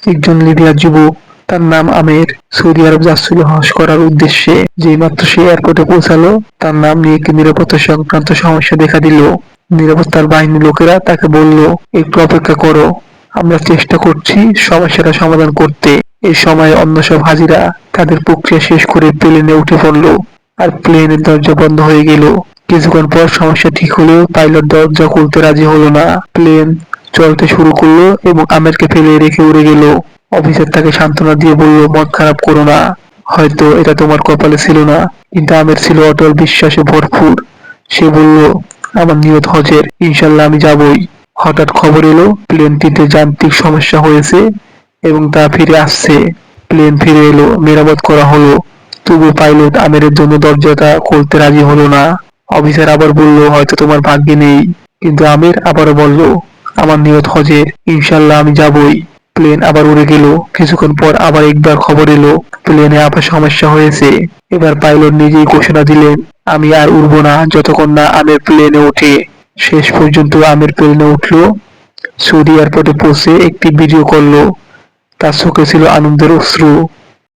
একজন লিবিয়ার যুবক, তার নাম আমের, সৌদি আরব যাচ্ছিল হজ করার উদ্দেশ্যে। যেইমাত্র সে এয়ারপোর্টে পৌঁছালো, তার নাম নিয়ে একটি নিরাপত্তা সংক্রান্ত সমস্যা দেখা দিল। নিরাপত্তার বাহিনীর লোকেরা তাকে বলল, একটু অপেক্ষা করো, আমরা চেষ্টা করছি সমস্যাটা সমাধান করতে। এই সময় অন্য সব হাজিরা তাদের প্রক্রিয়া শেষ করে প্লেনে উঠে পড়ল, আর প্লেনের দরজা বন্ধ হয়ে গেল। কিছুক্ষণ পর সমস্যা ঠিক হলেও পাইলট দরজা খুলতে রাজি হলো না। প্লেন চলতে শুরু করলো এবং আমেরকে ফেলে রেখে উড়ে গেল। অফিসার তাকে সান্ত্বনা দিয়ে বলল, মন খারাপ করো না, হয়তো এটা তোমার কপালে ছিল না। কিন্তু আমের ছিল অটল বিশ্বাসে ভরপুর। সে বলল, আমার নিয়ত হজের, ইনশাল্লাহ আমি যাবই। হঠাৎ খবর এলো প্লেনটিতে যান্ত্রিক সমস্যা হয়েছে এবং তা ফিরে আসছে। প্লেন ফিরে এলো, মেরামত করা হলো, তবু পাইলট আমিরের জন্য দরজাটা খুলতে রাজি হলো না। অফিসার আবার বলল, হয়তো তোমার ভাগ্যে নেই। কিন্তু আমির আবারও বলল, আমার নিয়ত হজের, ইনশাল্লাহ আমি যাবই। প্লেন আবার উড়ে গেল। কিছুক্ষণ পর আবার একবার খবর এলো প্লেনে আবার সমস্যা হয়েছে। এবার পাইলট নিজেই ঘোষণা দিলেন, আমি আর উড়বো না যতক্ষণ না আমির প্লেনে ওঠে। শেষ পর্যন্ত আমির প্লেনে উঠলো। সৌদি এয়ারপোর্টে পৌঁছে একটি ভিডিও করলো। তার চোখে ছিল আনন্দের অশ্রু।